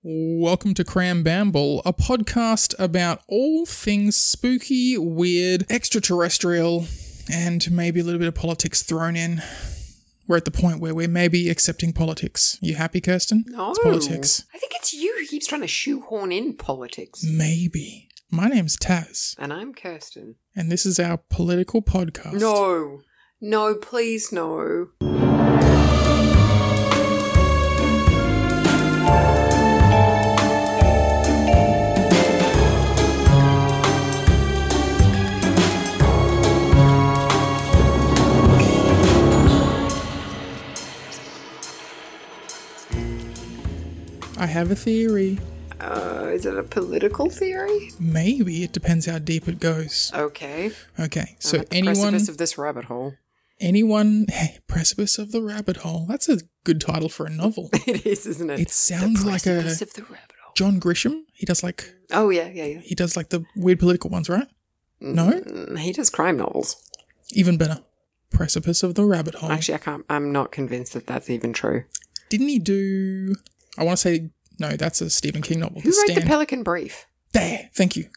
Welcome to Bamble, a podcast about all things spooky, weird, extraterrestrial, and maybe a little bit of politics thrown in. We're at the point where we're maybe accepting politics. You happy, Kirsten? No. It's politics. I think it's you who keeps trying to shoehorn in politics. Maybe. My name's Taz. And I'm Kirsten. And this is our political podcast. No. No, please no. I have a theory. Is it a political theory? Maybe. It depends how deep it goes. Okay. Okay, So so anyone... precipice of this rabbit hole. Precipice of the Rabbit Hole. That's a good title for a novel. It is, isn't it? It sounds like a... Precipice of the rabbit hole. John Grisham. He does like... Oh, yeah. He does like the weird political ones, right? No? He does crime novels. Even better. Precipice of the Rabbit Hole. Actually, I'm not convinced that that's even true. Didn't he do... I want to say... No, that's a Stephen King novel. Who wrote The Pelican Brief? There. Thank you.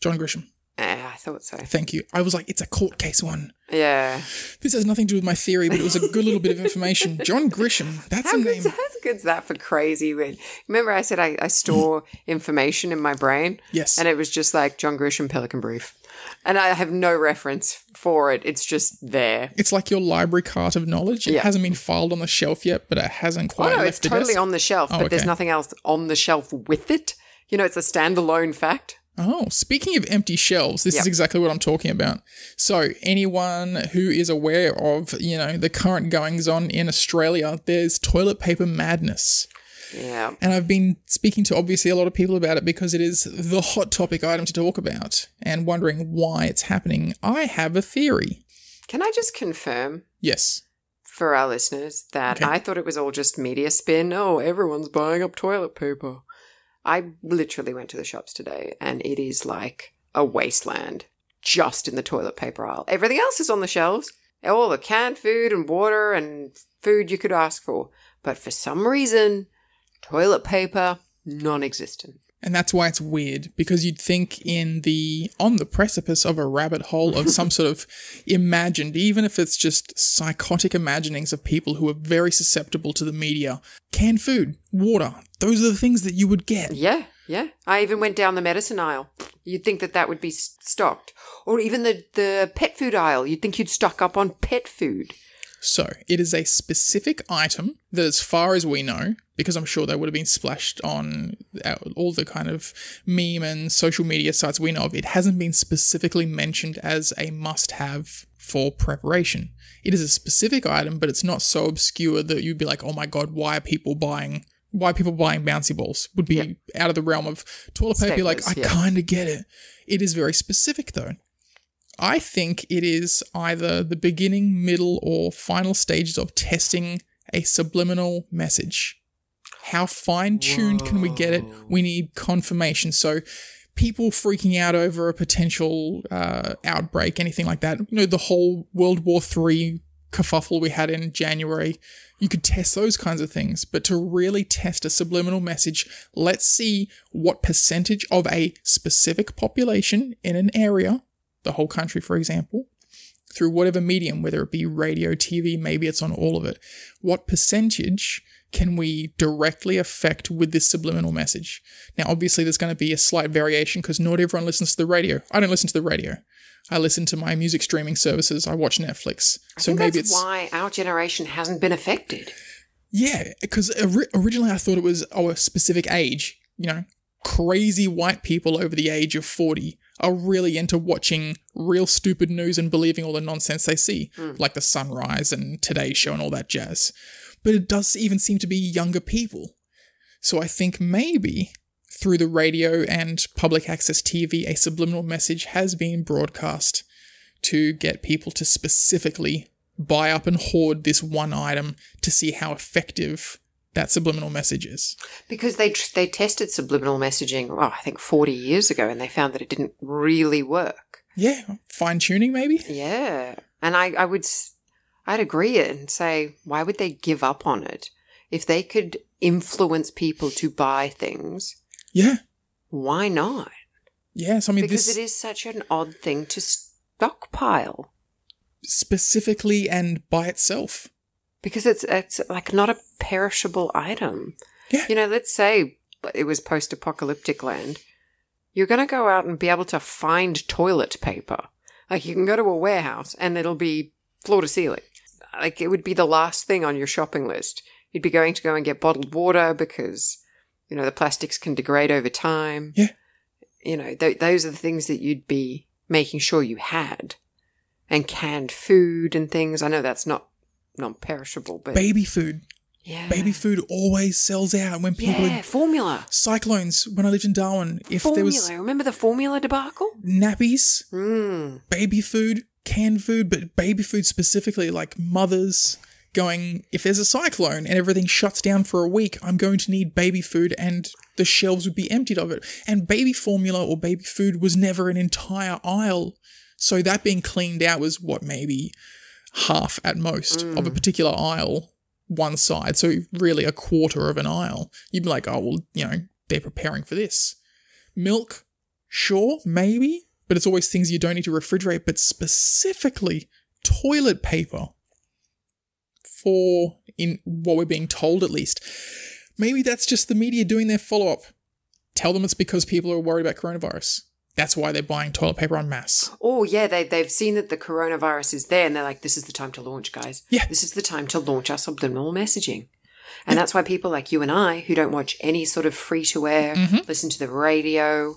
John Grisham. I thought so. Thank you. I was like, it's a court case one. Yeah. This has nothing to do with my theory, but it was a good little bit of information. John Grisham. That's a name. How good's that for crazy? Remember I said I store information in my brain? Yes. And it was just like John Grisham, Pelican Brief. And I have no reference for it. It's just there. It's like your library cart of knowledge. It hasn't been filed on the shelf yet, but it hasn't quite left it's the totally desk. on the shelf, but there's nothing else on the shelf with it. You know, it's a standalone fact. Oh, speaking of empty shelves, this is exactly what I'm talking about. So anyone who is aware of, the current goings on in Australia, there's toilet paper madness. Yeah. And I've been speaking to obviously a lot of people about it because it is the hot topic item to talk about and wondering why it's happening. I have a theory. Can I just confirm? Yes. For our listeners that I thought it was all just media spin. Oh, everyone's buying up toilet paper. I literally went to the shops today and it is like a wasteland just in the toilet paper aisle. Everything else is on the shelves. All the canned food and water and food you could ask for. But for some reason, toilet paper, non-existent. And that's why it's weird, because you'd think on the precipice of a rabbit hole of some sort of imagined, even if it's just psychotic imaginings of people who are very susceptible to the media, canned food, water, those are the things that you would get. Yeah. I even went down the medicine aisle. You'd think that would be stocked. Or even the pet food aisle. You'd think you'd stock up on pet food. So, it is a specific item that, as far as we know, because I'm sure they would have been splashed on all the kind of meme and social media sites we know of, it hasn't been specifically mentioned as a must-have for preparation. It is a specific item, but it's not so obscure that you'd be like, oh my god, why are people buying bouncy balls? Would be out of the realm of toilet paper. You're like, I kind of get it. It is very specific, though. I think it is either the beginning, middle, or final stages of testing a subliminal message. How fine-tuned can we get it? We need confirmation. So people freaking out over a potential outbreak, anything like that, the whole World War III kerfuffle we had in January, you could test those kinds of things. But to really test a subliminal message, let's see what percentage of a specific population in an area, the whole country, for example, through whatever medium, whether it be radio, TV, maybe it's on all of it. What percentage can we directly affect with this subliminal message? Now, obviously, there's going to be a slight variation because not everyone listens to the radio. I don't listen to the radio. I listen to my music streaming services. I watch Netflix. So maybe that's why our generation hasn't been affected. Yeah, because originally I thought it was a specific age. Crazy white people over the age of 40 are really into watching real stupid news and believing all the nonsense they see, like the Sunrise and Today Show and all that jazz. But it does even seem to be younger people. So I think maybe through the radio and public access TV, a subliminal message has been broadcast to get people to specifically buy up and hoard this one item to see how effective that subliminal message is. Because they tested subliminal messaging, I think 40 years ago, and they found that it didn't really work. Yeah, fine-tuning maybe? Yeah. And I'd agree and say, why would they give up on it? if they could influence people to buy things, Yeah. why not? Yes, I mean, Because it is such an odd thing to stockpile. specifically and by itself. Because it's like not a perishable item. Yeah. You know, let's say it was post-apocalyptic land. You're going to go out and be able to find toilet paper. Like, you can go to a warehouse and it'll be floor to ceiling. Like, it would be the last thing on your shopping list. You'd be going to go and get bottled water because, you know, the plastics can degrade over time. Yeah. You know, those are the things that you'd be making sure you had. And canned food and things. I know that's not non-perishable, but... Baby food. Yeah. Baby food always sells out when people... Yeah, formula. Cyclones, when I lived in Darwin, if Formula. there was... Remember the formula debacle? Nappies, Mm. baby food, canned food, but baby food specifically, like mothers going, if there's a cyclone and everything shuts down for a week, I'm going to need baby food, and the shelves would be emptied of it. And baby formula or baby food was never an entire aisle. So that being cleaned out was what, maybe half at most of a particular aisle, one side. So really a quarter of an aisle. You'd be like, oh, well, you know, they're preparing for this. Milk, sure, maybe, but it's always things you don't need to refrigerate, but specifically toilet paper, for, in what we're being told at least. Maybe that's just the media doing their follow-up. Tell them it's because people are worried about coronavirus. That's why they're buying toilet paper en masse. Oh, yeah, they've seen that the coronavirus is there and they're like, this is the time to launch, guys. Yeah. This is the time to launch our subliminal messaging. And that's why people like you and I, who don't watch any sort of free-to-air, listen to the radio,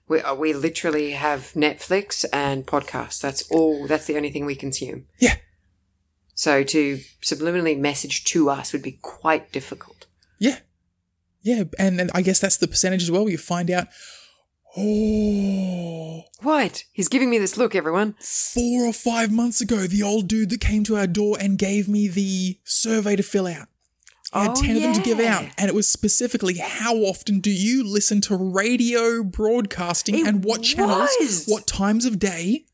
we literally have Netflix and podcasts. That's the only thing we consume. Yeah. So to subliminally message to us would be quite difficult. Yeah. Yeah, and I guess that's the percentage as well, where you find out, oh, What? He's giving me this look, everyone. 4 or 5 months ago, the old dude that came to our door and gave me the survey to fill out. I had 10 of them to give out, and it was specifically, how often do you listen to radio broadcasting and what channels, what times of day?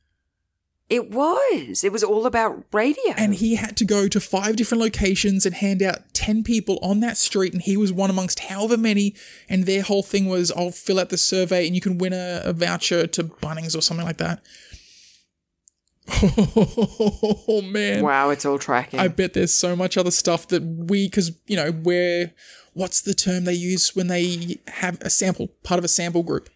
It was all about radio. And he had to go to 5 different locations and hand out 10 people on that street, and he was one amongst however many, and their whole thing was, I'll fill out the survey and you can win a voucher to Bunnings or something like that. Oh, man. Wow, it's all tracking. I bet there's so much other stuff that because, you know, what's the term they use when they have a sample, part of a sample group?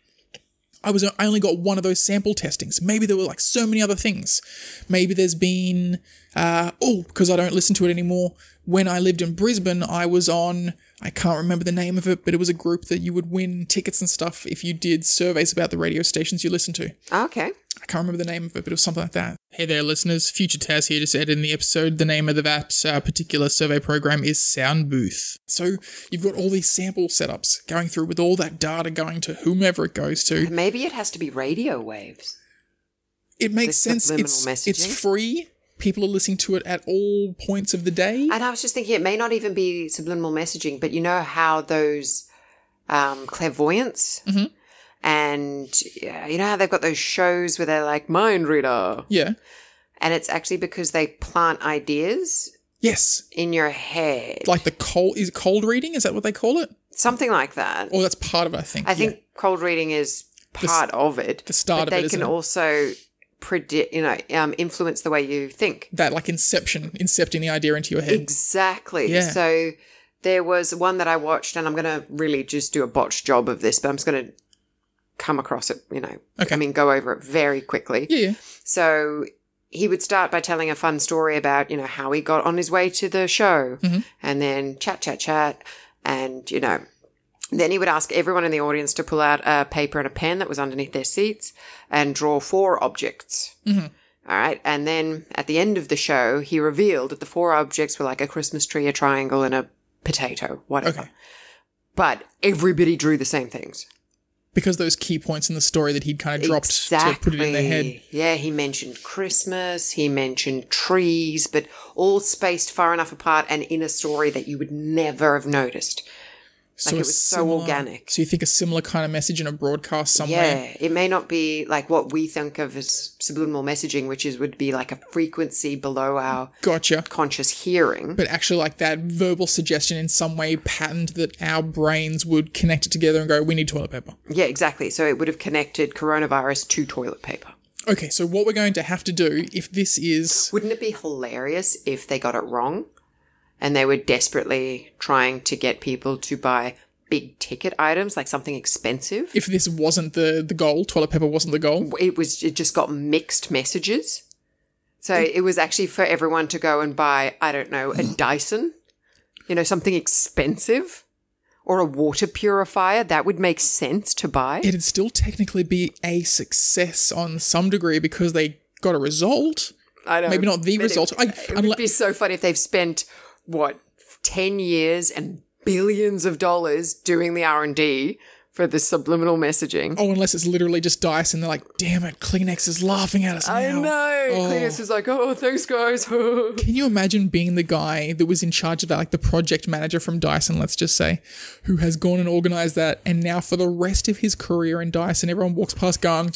I only got one of those sample testings. Maybe there were like so many other things. Maybe there's been, because I don't listen to it anymore. When I lived in Brisbane, I was on, I can't remember the name of it, but it was a group that you would win tickets and stuff if you did surveys about the radio stations you listened to. Okay. I can't remember the name of it, but it was something like that. Hey there, listeners. Future Taz here, just added in the episode. The name of that particular survey program is Sound Booth. So you've got all these sample setups going through with all that data going to whomever it goes to. Maybe it has to be radio waves. It makes sense. It's free. People are listening to it at all points of the day. And I was just thinking it may not even be subliminal messaging, but you know how those clairvoyants... Mm-hmm. And you know how they've got those shows where they're like, mind reader. Yeah. And it's actually because they plant ideas. Yes. In your head. Like is it cold reading? Is that what they call it? Something like that. Or that's part of it, I think. I think cold reading is part of it. The start of it, they can also predict, influence the way you think. That like incepting the idea into your head. Exactly. Yeah. So there was one that I watched, and I'm going to really just do a botched job of this, but I'm just going to come across it, Okay. Go over it very quickly. Yeah. So he would start by telling a fun story about, how he got on his way to the show, and then chat. And, then he would ask everyone in the audience to pull out a paper and a pen that was underneath their seats and draw 4 objects. Mm-hmm. All right. And then at the end of the show, he revealed that the 4 objects were like a Christmas tree, a triangle, and a potato, whatever. Okay. But everybody drew the same things. Because those key points in the story that he'd kind of dropped to put it in their head. Yeah, he mentioned Christmas, he mentioned trees, but all spaced far enough apart and in a story that you would never have noticed. Like it was so organic. So you think a similar kind of message in a broadcast somewhere? Yeah, it may not be like what we think of as subliminal messaging, which would be like a frequency below our conscious hearing. But actually like that verbal suggestion in some way patterned that our brains would connect it together and go, we need toilet paper. Yeah, exactly. So it would have connected coronavirus to toilet paper. Okay, so what we're going to have to do if this is... Wouldn't it be hilarious if they got it wrong and they were desperately trying to get people to buy big ticket items, like something expensive? If this wasn't the goal, toilet paper wasn't the goal? It just got mixed messages. So it was actually for everyone to go and buy, I don't know, a Dyson, something expensive, or a water purifier. That would make sense to buy. It'd still technically be a success on some degree because they got a result. I know. Maybe not the result. It would be so funny if they've spent, 10 years and billions of dollars doing the R&D for this subliminal messaging. Oh, unless it's literally just Dyson. They're like, damn it, Kleenex is laughing at us now. I know. Oh. Kleenex is like, oh, thanks, guys. Can you imagine being the guy that was in charge of that, like the project manager from Dyson, let's just say, who has gone and organised that, and now for the rest of his career in Dyson, everyone walks past going,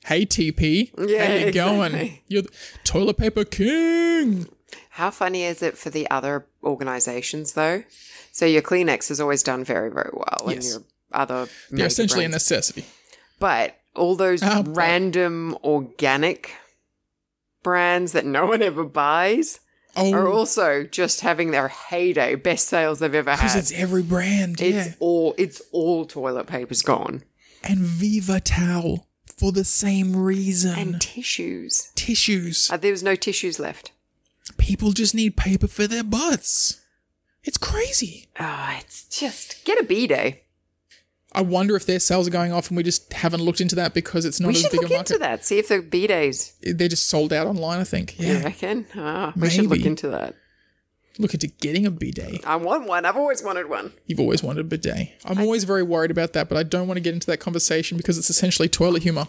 hey, TP, how you going? You're the toilet paper king. How funny is it for the other organisations, though? So your Kleenex has always done very, very well. Yes. And your other They're essentially brands. a necessity. But all those random organic brands that no one ever buys are also just having their heyday, best sales they've ever had. Because it's every brand, It's all toilet paper's gone. And Viva Towel for the same reason. And tissues. There was no tissues left. People just need paper for their butts. It's crazy. Oh, it's just... Get a bidet. I wonder if their sales are going off and we just haven't looked into that because it's not as big a market. We should look into that. See if the bidets... They're just sold out online, I think. Yeah. You reckon? We should look into that. Look into getting a bidet. I want one. I've always wanted one. You've always wanted a bidet. I'm always very worried about that, but I don't want to get into that conversation because it's essentially toilet humour.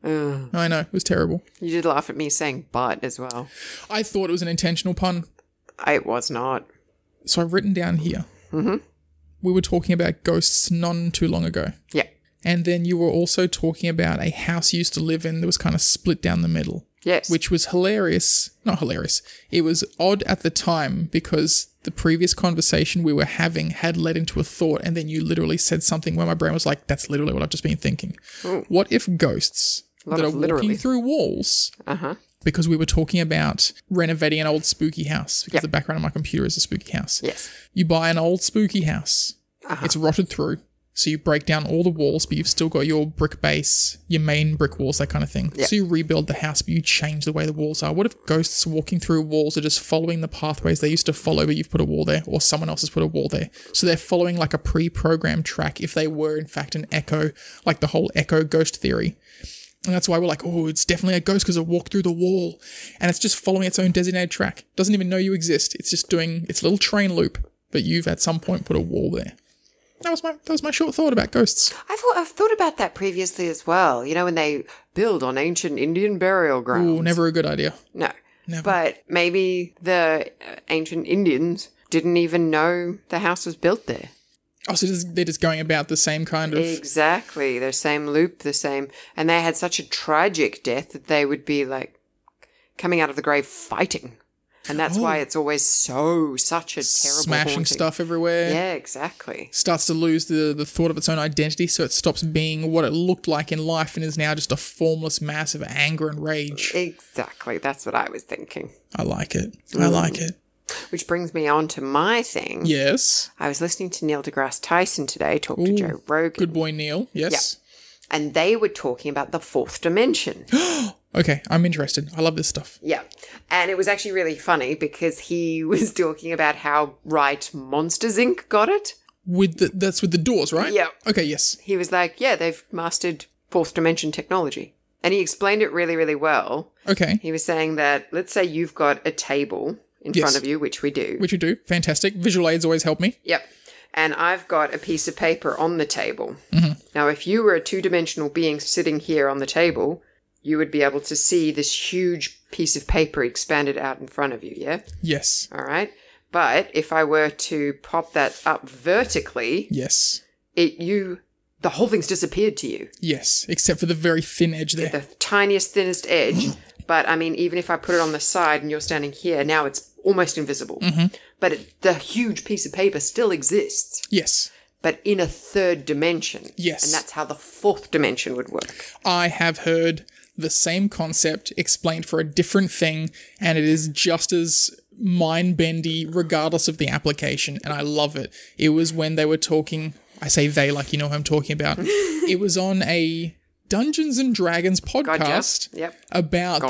I know, it was terrible. You did laugh at me saying butt as well. I thought it was an intentional pun. It was not. So I've written down here. Mm-hmm. We were talking about ghosts none too long ago. Yeah. And then you were also talking about a house you used to live in that was kind of split down the middle. Yes. Which was hilarious. Not hilarious. It was odd at the time because the previous conversation we were having had led into a thought and then you literally said something where my brain was like, that's literally what I've just been thinking. Ooh. What if ghosts that are walking through walls... Because we were talking about renovating an old spooky house because the background of my computer is a spooky house. Yes. You buy an old spooky house. It's rotted through. So you break down all the walls, but you've still got your brick base, your main brick walls, that kind of thing. Yep. So you rebuild the house, but you change the way the walls are. What if ghosts walking through walls are just following the pathways they used to follow, but you've put a wall there, or someone else has put a wall there? So they're following like a pre-programmed track if they were in fact an echo, like the whole echo ghost theory. And that's why we're like, oh, it's definitely a ghost because it walked through the wall. And it's just following its own designated track. Doesn't even know you exist. It's just doing its little train loop. But you've at some point put a wall there. That was my short thought about ghosts. I've thought about that previously as well. When they build on ancient Indian burial grounds. Ooh, never a good idea. No. Never. But maybe the ancient Indians didn't even know the house was built there. Oh, so they're just going about the same kind of... Exactly. The same loop, the same... And they had such a tragic death that they would be, like, coming out of the grave fighting. And that's why it's always such a terrible smashing haunting. Stuff everywhere. Yeah, exactly. Starts to lose the thought of its own identity, so it stops being what it looked like in life and is now just a formless mass of anger and rage. Exactly. That's what I was thinking. I like it. I like it. Which brings me on to my thing. Yes. I was listening to Neil deGrasse Tyson today talk to Joe Rogan. Good boy, Neil. Yes. Yeah. And they were talking about the fourth dimension. Okay, I'm interested. I love this stuff. Yeah. And it was actually really funny because he was talking about how right Monsters, Inc. got it. That's with the doors, right? Yeah. Okay, yes. He was like, yeah, they've mastered fourth dimension technology. And he explained it really, really well. Okay. He was saying that, let's say you've got a table in front of you, which we do. Which we do. Fantastic. Visual aids always help me. Yep. And I've got a piece of paper on the table. Mm-hmm. Now, if you were a two-dimensional being sitting here on the table, you would be able to see this huge piece of paper expanded out in front of you, yeah? Yes. All right. But if I were to pop that up vertically, yes, the whole thing's disappeared to you. Yes, except for the very thin edge there. The tiniest, thinnest edge. But, I mean, even if I put it on the side and you're standing here, now it's almost invisible. Mm-hmm. But the huge piece of paper still exists. Yes. But in a third dimension. Yes. And that's how the fourth dimension would work. I have heard the same concept explained for a different thing, and it is just as mind-bendy regardless of the application, and I love it. It was when they were talking, I say they like you know who I'm talking about, it was on a Dungeons and Dragons podcast about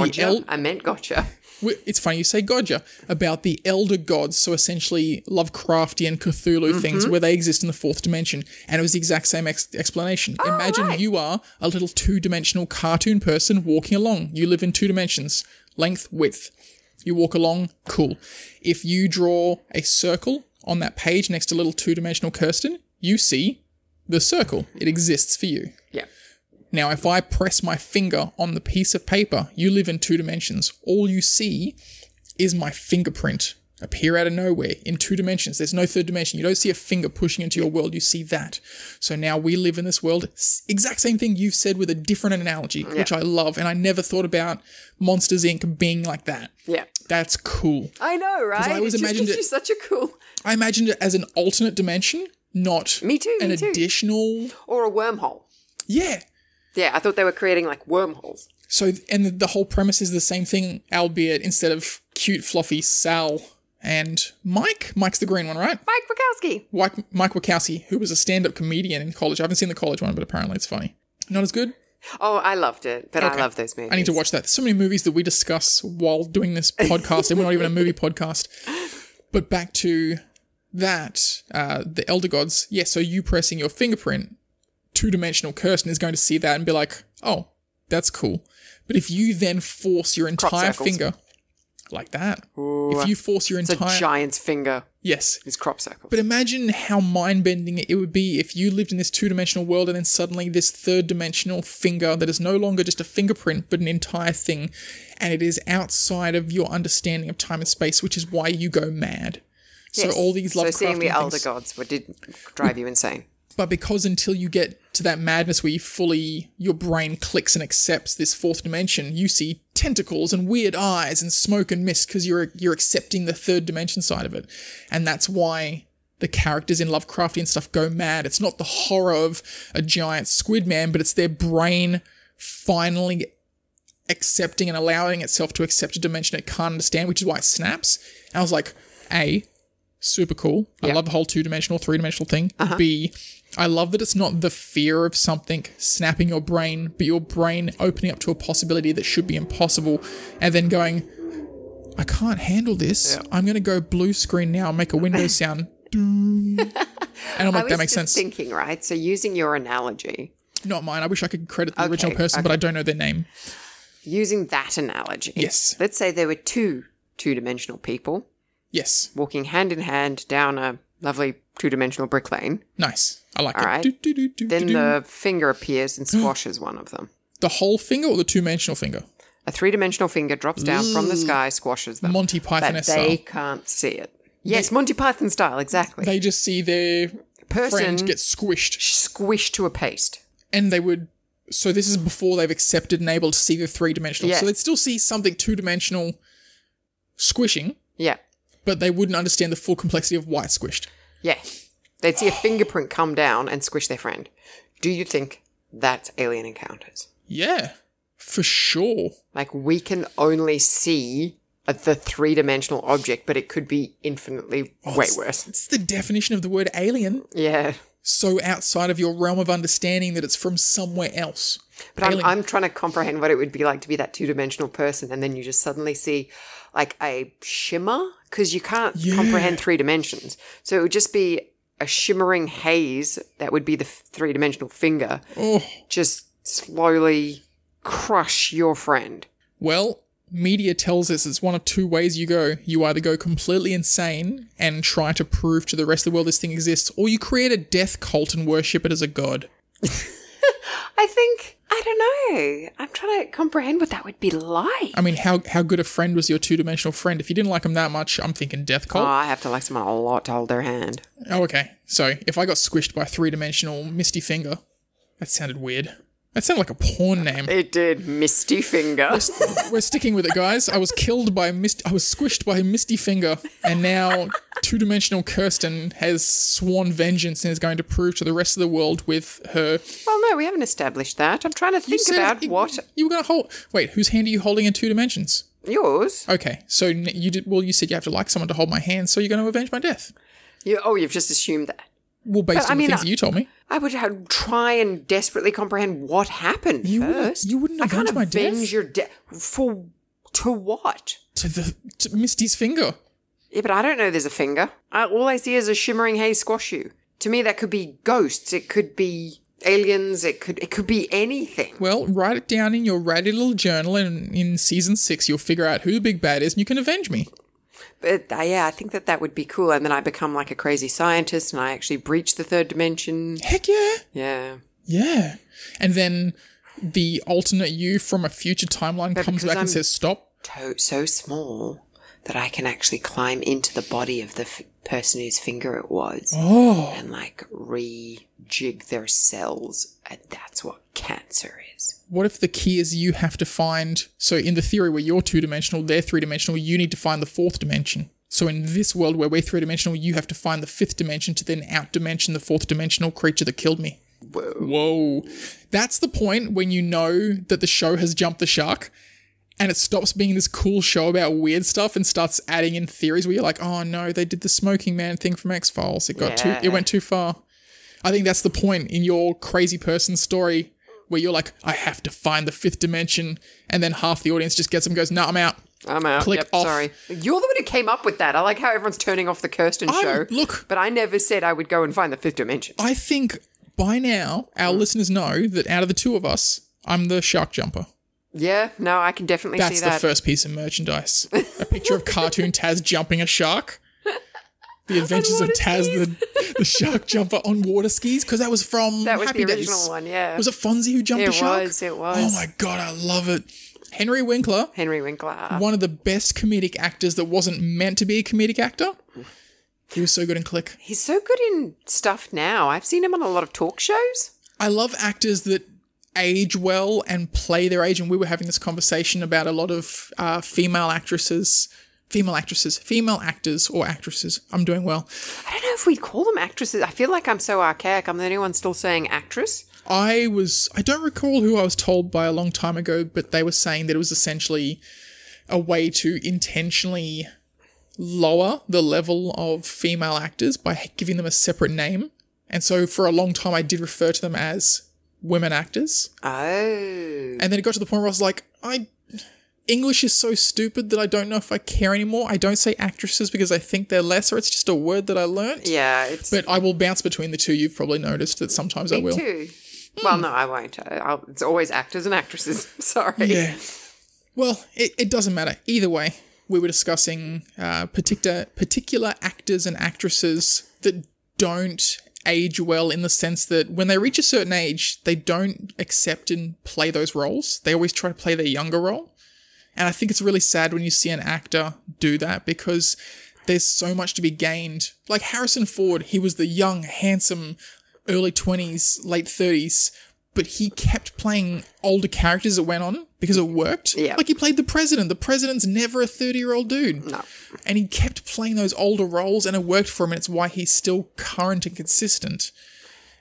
I meant gotcha. It's funny you say gotcha. About the elder gods, so essentially Lovecraftian Cthulhu things where they exist in the fourth dimension. And it was the exact same explanation. Oh, Imagine you are a little two-dimensional cartoon person walking along. You live in 2 dimensions, length, width. You walk along, cool. If you draw a circle on that page next to little 2-dimensional Kirsten, you see the circle. It exists for you. Yeah. Now, if I press my finger on the piece of paper, you live in 2 dimensions. All you see is my fingerprint appear out of nowhere in 2 dimensions. There's no third dimension. You don't see a finger pushing into your world. You see that. So now we live in this world. Exact same thing you've said with a different analogy, which I love. And I never thought about Monsters, Inc. being like that. Yeah. That's cool. I know, right? I always imagined it. Such a cool. I imagined it as an alternate dimension, not additional. Or a wormhole. Yeah. Yeah, I thought they were creating like wormholes. So, and the whole premise is the same thing, albeit instead of cute, fluffy Sal and Mike. Mike's the green one, right? Mike Wachowski. Mike Wachowski, who was a stand-up comedian in college. I haven't seen the college one, but apparently it's funny. Not as good? Oh, I loved it, but okay. I love those movies. I need to watch that. There's so many movies that we discuss while doing this podcast, and we're not even a movie podcast. But back to that, the Elder Gods. Yeah, so you pressing your fingerprint, 2-dimensional Kirsten is going to see that and be like, oh, that's cool. But if you then force your entire finger like that, if you force your entire... It's a giant's finger. Yes. It's crop circles. But imagine how mind-bending it would be if you lived in this 2-dimensional world and then suddenly this 3rd-dimensional finger that is no longer just a fingerprint but an entire thing, and it is outside of your understanding of time and space, which is why you go mad. Yes. So all these Lovecraftian seeing the Elder Gods did drive you insane. But because until you get to that madness where your brain clicks and accepts this 4th dimension, you see tentacles and weird eyes and smoke and mist because you're accepting the 3rd dimension side of it. And that's why the characters in Lovecraftian stuff go mad. It's not the horror of a giant squid man, but it's their brain finally accepting and allowing itself to accept a dimension it can't understand, which is why it snaps. And I was like, A, super cool. I love the whole 2-dimensional, 3-dimensional thing. B, I love that it's not the fear of something snapping your brain, but your brain opening up to a possibility that should be impossible and then going, I can't handle this. Yeah. I'm going to go blue screen now and make a Windows sound. And I'm like, that makes sense. I was thinking, right? So using your analogy. Not mine. I wish I could credit the original person, but I don't know their name. Using that analogy. Yes. Let's say there were 2 2-dimensional people. Yes. Walking hand in hand down a lovely 2-dimensional brick lane. Nice. I like it. All right. Then the finger appears and squashes one of them. The whole finger or the 2-dimensional finger? A 3-dimensional finger drops down from the sky, squashes them. Monty Python style. But they can't see it. Yes, Monty Python style, exactly. They just see their friend get squished. Squished to a paste. And they would... So this is before they've accepted and able to see the 3-dimensional. Yeah. So they'd still see something 2-dimensional squishing. Yeah. But they wouldn't understand the full complexity of why it's squished. Yeah. They'd see a fingerprint come down and squish their friend. Do you think that's alien encounters? Yeah, for sure. Like, we can only see the 3-dimensional object, but it could be infinitely way worse. It's the definition of the word alien. Yeah. So outside of your realm of understanding that it's from somewhere else. But I'm trying to comprehend what it would be like to be that 2-dimensional person, and then you just suddenly see like a shimmer, because you can't comprehend 3 dimensions. So it would just be a shimmering haze that would be the 3-dimensional finger. Just slowly crush your friend. Well, media tells us it's one of 2 ways you go. You either go completely insane and try to prove to the rest of the world this thing exists, or you create a death cult and worship it as a god. I I don't know. I'm trying to comprehend what that would be like. I mean, how good a friend was your two-dimensional friend? If you didn't like him that much, I'm thinking death cult. Oh, I have to like someone a lot to hold their hand. Oh, okay. So if I got squished by a three-dimensional Misty Finger, that sounded weird. That sounded like a porn name. It did. Misty Finger. We're sticking with it, guys. I was squished by a Misty Finger, and now two-dimensional Kirsten has sworn vengeance and is going to prove to the rest of the world with her... Well, no, we haven't established that. I'm trying to think about what... You were going to hold... Wait, whose hand are you holding in two dimensions? Yours. Okay, so you did... Well, you said you have to like someone to hold my hand, so you're going to avenge my death. You've just assumed that. Well, based on the things that you told me. I would try and desperately comprehend what happened first. You wouldn't avenge my death? I can't avenge your death. To what? To Misty's finger. Yeah, but I don't know there's a finger. All I see is a shimmering haze squash you. To me, that could be ghosts. It could be aliens. It could be anything. Well, write it down in your ratty little journal, and in season 6, you'll figure out who the big bad is, and you can avenge me. But yeah, I think that would be cool. And then I become like a crazy scientist and I actually breach the third dimension. Heck yeah. Yeah. Yeah. And then the alternate you from a future timeline comes back and says, stop. So small that I can actually climb into the body of the person whose finger it was. Oh. And like rejig their cells. And that's what cancer is. What if the key is you have to find... So in the theory where you're two-dimensional, they're three-dimensional, you need to find the fourth dimension. So in this world where we're three-dimensional, you have to find the fifth dimension to then out-dimension the fourth dimensional creature that killed me. Whoa. That's the point when you know that the show has jumped the shark and it stops being this cool show about weird stuff and starts adding in theories where you're like, oh no, they did the smoking man thing from X-Files. It went too far. I think that's the point in your crazy person story where you're like, I have to find the fifth dimension, and then half the audience just gets them and goes, no, I'm out. Click off. Sorry. You're the one who came up with that. I like how everyone's turning off the Kirsten show. Look. But I never said I would go and find the fifth dimension. I think by now our listeners know that out of the two of us, I'm the shark jumper. Yeah, no, I can definitely see that. That's the first piece of merchandise. A picture of cartoon Taz jumping a shark. The Adventures of Taz, the shark jumper on water skis, because that was from Happy the Days. original one, yeah. Was it Fonzie who jumped a shark? It was. Oh my God, I love it. Henry Winkler. One of the best comedic actors that wasn't meant to be a comedic actor. He was so good in Click. He's so good in stuff now. I've seen him on a lot of talk shows. I love actors that age well and play their age, and we were having this conversation about a lot of female actors or actresses. I'm doing well. I don't know if we'd call them actresses. I feel like I'm so archaic. I'm the only one still saying actress. I don't recall who I was told by a long time ago, but they were saying that it was essentially a way to intentionally lower the level of female actors by giving them a separate name. And so for a long time, I did refer to them as women actors. Oh. And then it got to the point where I was like, English is so stupid that I don't know if I care anymore. I don't say actresses because I think they're lesser. It's just a word that I learnt. Yeah. But I will bounce between the two. You've probably noticed that sometimes I will. Me too. Well, no, I won't. It's always actors and actresses. Sorry. Yeah. Well, it doesn't matter. Either way, we were discussing particular actors and actresses that don't age well in the sense that when they reach a certain age, they don't accept and play those roles. They always try to play their younger role. And I think it's really sad when you see an actor do that because there's so much to be gained. Like Harrison Ford, he was the young, handsome, early 20s, late 30s, but he kept playing older characters that went on because it worked. Yeah. Like he played the president. The president's never a 30-year-old dude. No. And he kept playing those older roles and it worked for him, and it's why he's still current and consistent.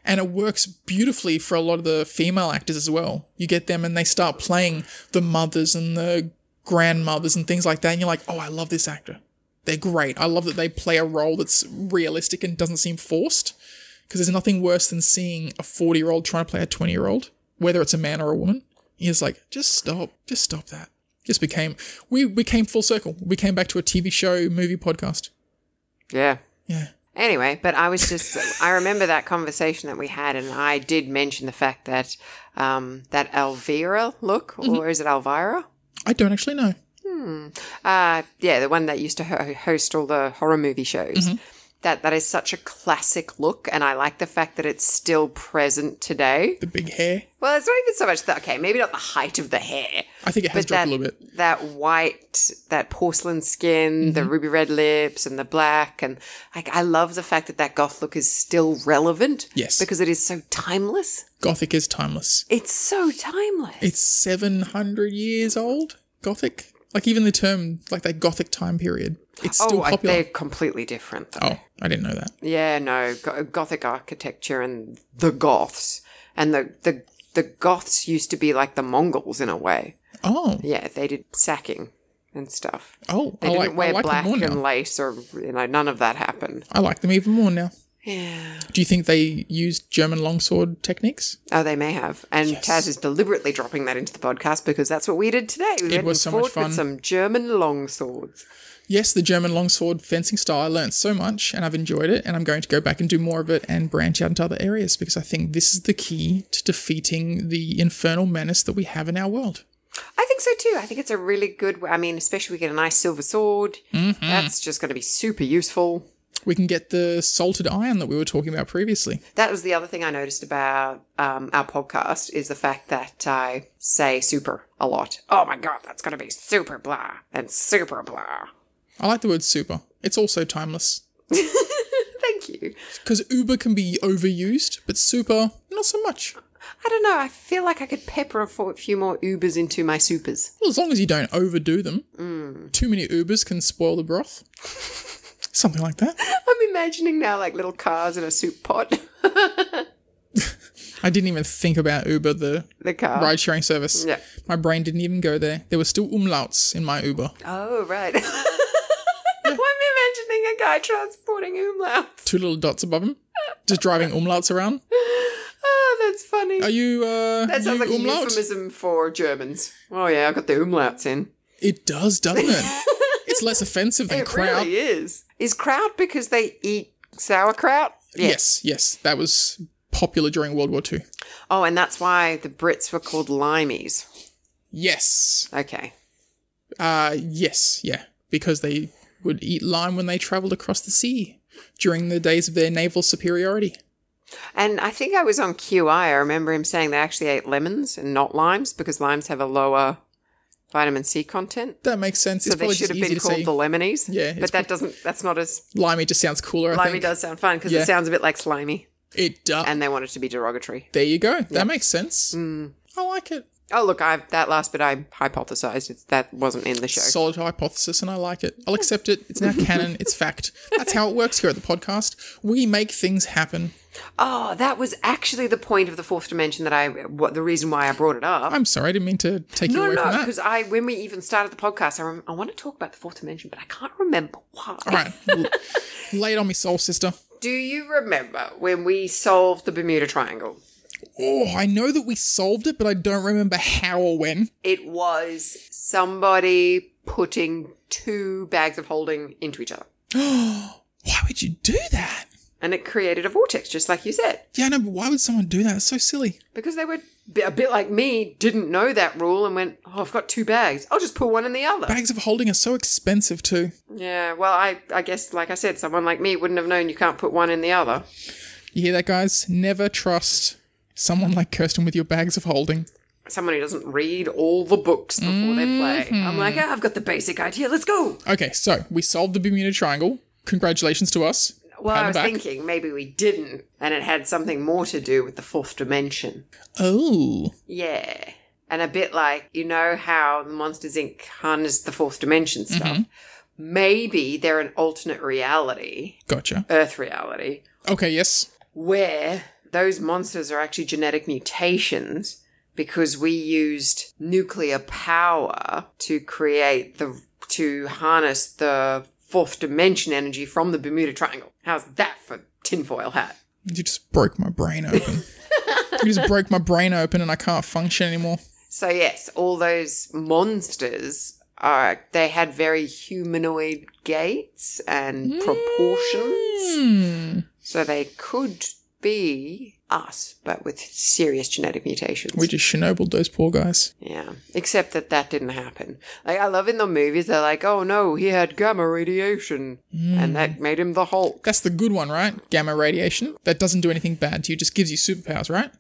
And it works beautifully for a lot of the female actors as well. You get them and they start playing the mothers and the grandmothers and things like that, and you're like, oh, I love this actor. They're great. I love that they play a role that's realistic and doesn't seem forced, because there's nothing worse than seeing a 40-year-old trying to play a 20-year-old, whether it's a man or a woman. You're just like, just stop that. We became full circle. We came back to a TV show, movie podcast. Yeah. Yeah. Anyway, but I remember that conversation that we had, and I did mention the fact that that Elvira look, or is it Elvira? I don't actually know. Yeah, the one that used to host all the horror movie shows. that is such a classic look, and I like the fact that it's still present today. The big hair. Well, it's not even so much that, okay, maybe not the height of the hair. I think it has dropped a little bit. That white, that porcelain skin, the ruby red lips and the black. And I love the fact that goth look is still relevant. Yes. Because it is so timeless. Gothic is timeless. It's so timeless. It's 700 years old, Gothic. Like even the term, like that Gothic time period, it's still popular. They're completely different, though. Oh, I didn't know that. Yeah, no, Gothic architecture and the Goths. And the Goths used to be like the Mongols in a way. Oh. Yeah, they did sacking and stuff. Oh, they didn't wear black and lace or, none of that happened. I like them even more now. Yeah. Do you think they used German longsword techniques? Oh, they may have. And yes. Taz is deliberately dropping that into the podcast because that's what we did today. It was so much fun. With some German longswords. Yes, the German longsword fencing style. I learned so much and I've enjoyed it, and I'm going to go back and do more of it and branch out into other areas because I think this is the key to defeating the infernal menace that we have in our world. I think so too. I think it's a really good, especially we get a nice silver sword. Mm-hmm. That's just going to be super useful. We can get the salted iron that we were talking about previously. That was the other thing I noticed about our podcast is the fact that I say super a lot. Oh my God, that's going to be super blah and super blah. I like the word super. It's also timeless. Thank you. Because uber can be overused, but super, not so much. I don't know. I feel like I could pepper a few more Ubers into my supers. Well, as long as you don't overdo them. Too many Ubers can spoil the broth. Something like that. I'm imagining now like little cars in a soup pot. I didn't even think about Uber, the car ride-sharing service. Yeah. My brain didn't even go there. There were still umlauts in my Uber. Oh, right. I'm imagining a guy transporting umlauts. 2 little dots above him. Just driving umlauts around. Oh, that's funny. Are you that sounds like umlaut? A euphemism for Germans. Oh, yeah, I got the umlauts in. It does, doesn't it? It's less offensive than kraut. It really is. Is kraut because they eat sauerkraut? Yes. That was popular during World War II. Oh, and that's why the Brits were called limeys. Yes. Okay. Yes, yeah. Because they would eat lime when they travelled across the sea during the days of their naval superiority. And I think I was on QI. I remember him saying they actually ate lemons and not limes because limes have a lower vitamin C content. That makes sense. So they should have been called the lemonies. Yeah. But that's not as... Limey just sounds cooler, I think. Limey does sound fun because it sounds a bit like slimy. It does. And they want it to be derogatory. There you go. That makes sense. I like it. Oh, look, that last bit I hypothesized. That wasn't in the show. Solid hypothesis, and I like it. I'll accept it. It's now canon. It's fact. That's how it works here at the podcast. We make things happen. Oh, that was actually the point of the fourth dimension the reason why I brought it up. I'm sorry, I didn't mean to take you away from that. No, because when we even started the podcast, I want to talk about the fourth dimension, but I can't remember why. All right. Lay it on me, soul sister. Do you remember when we solved the Bermuda Triangle? Oh, I know that we solved it, but I don't remember how or when. It was somebody putting 2 bags of holding into each other. Why would you do that? And it created a vortex, just like you said. Yeah, I know, but why would someone do that? It's so silly. Because they were a bit like me, didn't know that rule and went, oh, I've got 2 bags. I'll just put one in the other. Bags of holding are so expensive too. Yeah, well, I guess, like I said, someone like me wouldn't have known you can't put one in the other. You hear that, guys? Never trust someone like Kirsten with your bags of holding. Someone who doesn't read all the books before they play. I'm like, I've got the basic idea. Let's go. Okay, so we solved the Bermuda Triangle. Congratulations to us. Well, I was thinking maybe we didn't, and it had something more to do with the fourth dimension. Oh. Yeah. And a bit like, you know how the Monsters, Inc. harnessed the fourth dimension stuff? Mm-hmm. Maybe they're an alternate reality. Gotcha. Earth reality. Okay, yes. Where those monsters are actually genetic mutations because we used nuclear power to harness the fourth dimension energy from the Bermuda Triangle. How's that for tinfoil hat? You just broke my brain open. You just broke my brain open and I can't function anymore. So yes, all those monsters they had very humanoid gaits and proportions. So they could be us, but with serious genetic mutations. We just Chernobyl those poor guys. Yeah, except that didn't happen. Like, I love in the movies, they're like, oh no, he had gamma radiation, and that made him the Hulk. That's the good one, right? Gamma radiation. That doesn't do anything bad to you, just gives you superpowers, right?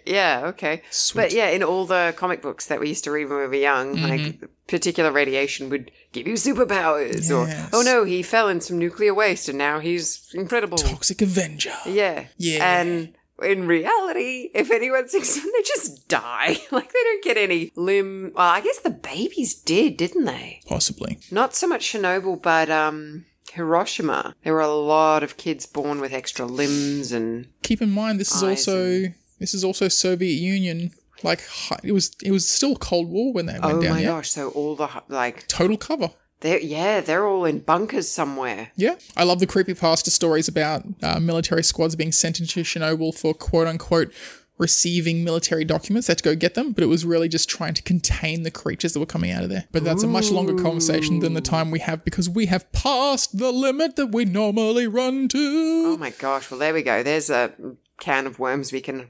Yeah, okay. Sweet. But yeah, in all the comic books that we used to read when we were young, like, particular radiation would give you superpowers. Yes. Or, oh no, he fell in some nuclear waste and now he's incredible. Toxic Avenger. Yeah. Yeah. And in reality, if anyone's they just die. Like, they don't get any limb. Well, I guess the babies didn't they? Possibly. Not so much Chernobyl, but Hiroshima. There were a lot of kids born with extra limbs and keep in mind, this is also Soviet Union. Like, it was still Cold War when they went down. Oh my gosh! So all the total cover. They're all in bunkers somewhere. Yeah, I love the creepypasta stories about military squads being sent into Chernobyl for quote unquote receiving military documents. They had to go get them, but it was really just trying to contain the creatures that were coming out of there. But that's a much longer conversation than the time we have, because we have passed the limit that we normally run to. Oh my gosh! Well, there we go. There's a can of worms we can.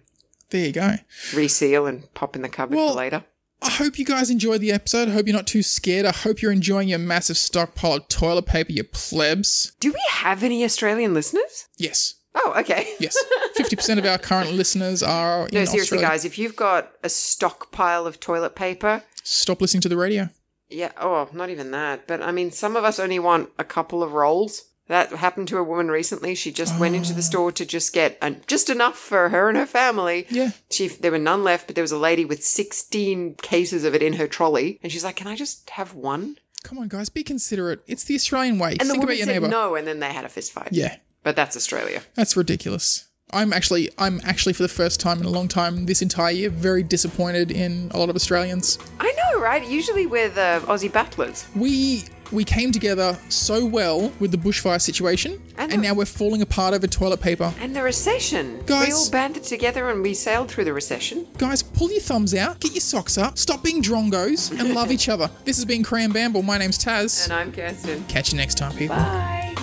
There you go. Reseal and pop in the cupboard for later. I hope you guys enjoyed the episode. I hope you're not too scared. I hope you're enjoying your massive stockpile of toilet paper, you plebs. Do we have any Australian listeners? Yes. Oh, okay. Yes. 50% of our current listeners are in Australia. No, seriously, guys, if you've got a stockpile of toilet paper... Stop listening to the radio. Yeah, not even that. But, I mean, some of us only want a couple of rolls. That happened to a woman recently. She just went into the store to just get just enough for her and her family. Yeah. There were none left, but there was a lady with 16 cases of it in her trolley. And she's like, can I just have one? Come on, guys, be considerate. It's the Australian way. And Think the woman about your said neighbour. no, and then they had a fist fight. Yeah. But that's Australia. That's ridiculous. I'm actually for the first time in a long time this entire year very disappointed in a lot of Australians. I know, right? Usually we're the Aussie battlers. We came together so well with the bushfire situation, and now we're falling apart over toilet paper. And the recession. Guys, we all banded together and we sailed through the recession. Guys, pull your thumbs out, get your socks up, stop being drongos, and love each other. This has been Kram Bamble. My name's Taz. And I'm Kirsten. Catch you next time, people. Bye.